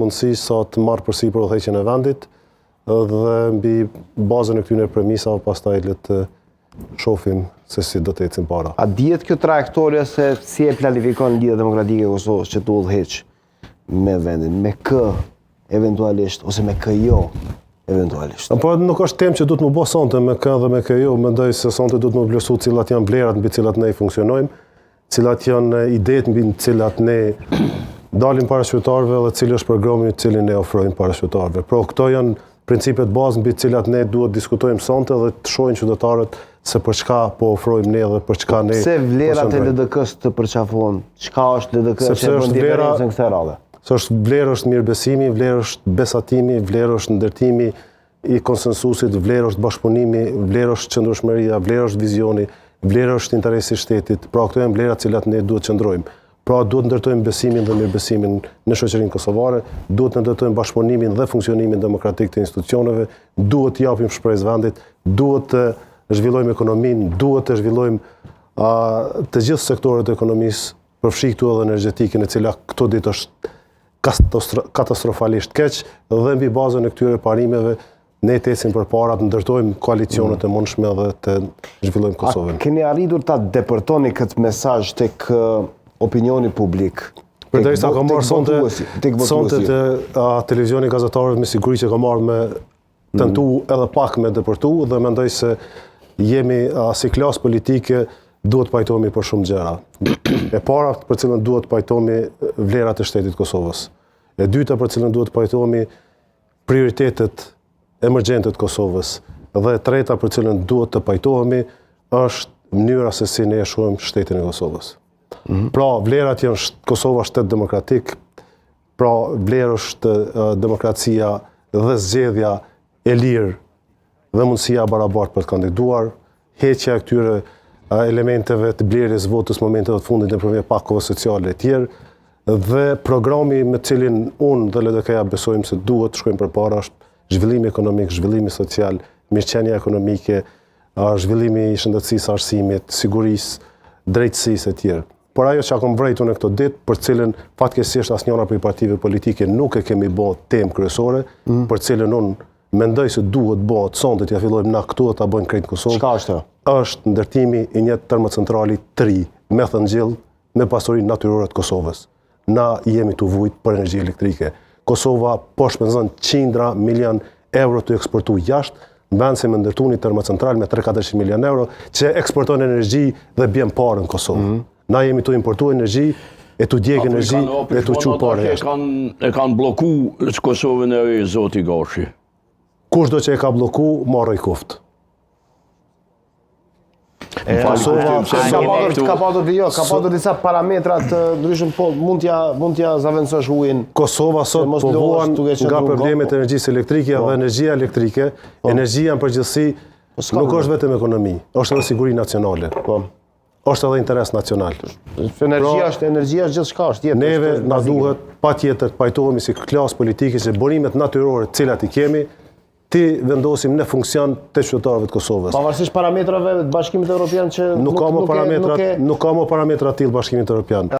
mundësi sa të marrë përsipër udhëheqjen e vendit dhe mbi bazën e këtyre premisave pastaj le të shohim se si do të ecin para. A dihet kjo trajektoria se si e planifikon Lidhja Demokratike e Kosovës që të udhëheq me vendin, me kë eventualisht ose me kë jo eventualisht? Po nuk është temë që duhet më bë sonte me kë dhe me kë jo, mendoj se sonte duhet më vlerësu cilat janë vlerat mbi cilat ne funksionojmë, cilat janë idetë mbi cilat ne dalim para qytetarëve dhe cili është programi i cilin ne ofrojmë para qytetarëve. Pra këto janë principet bazë mbi cilat ne duhet diskutojmë sonte dhe të shohin qytetarët se për çka po ofrojmë ne dhe për çka ne. Pse vlerat e LDK-s të përqafohen? Çka është LDK që bën diferencën në këtë radhë? Se është vlerë është mirëbesimi, vlerë është besatimi, vlerë është ndërtimi i konsensusit, vlerë është bashkëpunimi, vlerë është qëndrueshmëria, vlerë është vizioni, vlerë është interesi i shtetit. Pra këto janë vlerat cilat ne duhet të qëndrojmë. Pra duhet ndërtojmë besimin dhe mirëbesimin në shoqërinë kosovare, duhet ndërtojmë bashkëpunimin dhe funksionimin demokratik të institucioneve, duhet të japim shpresë vendit, duhet të zhvillojmë ekonominë, duhet të zhvillojmë të gjithë sektorët e ekonomisë, përfshi këtu edhe energjetikën, e cila këto ditë është katastrofalisht keq, dhe mbi bazën e këtyre parimeve ne të ecim përpara të ndërtojmë koalicionet e mundshme dhe të zhvillojmë Kosovën. A keni arritur ta deportoni këtë mesazh tek opinioni publik? Përderisa ka marrë sonte te televizioni gazetarëve me siguri që ka marrë me tentu edhe pak me deportu dhe mendoj se jemi si klasë politike duhet pajtohemi për shumë gjëra. E para për cilën duhet pajtohemi vlerat e shtetit Kosovës. E dyta për cilën duhet pajtohemi prioritetet emergjente të Kosovës. Dhe e treta për cilën duhet të pajtohemi është mënyra se si ne e shohim shtetin e Kosovës. Pra vlerat janë Kosova shtet demokratik, pra vlerë është demokracia dhe zgjedhja e lirë dhe mundësia barabartë për të kandiduar, heqja e këtyre elementeve të blerjes votës momenteve të fundit nëpërmjet pakove sociale e tjerë, dhe programi me cilin unë dhe LDK-ja besojmë se duhet të shkojmë përpara është zhvillimi ekonomik, zhvillimi social, mirëqenia ekonomike, zhvillimi i shëndetësisë, arsimit, sigurisë, drejtësisë e tjerë. Por ajo që kam vrejtur në këto ditë, për cilën fatkeqësisht asnjëra prej partive politike nuk e kemi bë temë kryesore, për cilën unë mendoj se duhet bëhet sonte t'ja fillojmë na këtu ta bëjmë krejt Kosovë. Çka është? Është ndërtimi i një termocentrali të ri, me thëngjell, me pasurinë natyrore të Kosovës. Na jemi të vujt për energji elektrike. Kosova po shpenzon qindra milion euro të eksportu jashtë, në vend se me ndërtu një termocentral me 300-400 milion euro që eksporton energji dhe bjen parë në Kosovë. Na jemi të importu energji, e të djekë energji dhe të qu parë jashtë. E kanë bloku Kosovën e re, zoti Gashi. Kushdo që e ka bloku, marrë i kuftë. Ka patur disa parametra të ndryshëm, po mund t'ja zaventësosh ujin. Kosova sot pohuan nga problemet e energjisë elektrike dhe energjia elektrike. Energjia në përgjithësi nuk është vetëm ekonomi, është edhe siguri nacionale. Është edhe interes nacional. Energjia është gjithçka, është jetë. Neve na duhet patjetër të pajtohemi si klasë politike që burimet natyrore të cilat i kemi ti vendosim në funksion të qytetarëve të Kosovës. Pavarësisht parametrave të Bashkimit Evropian që nuk ka më parametra të tillë Bashkimit Evropian.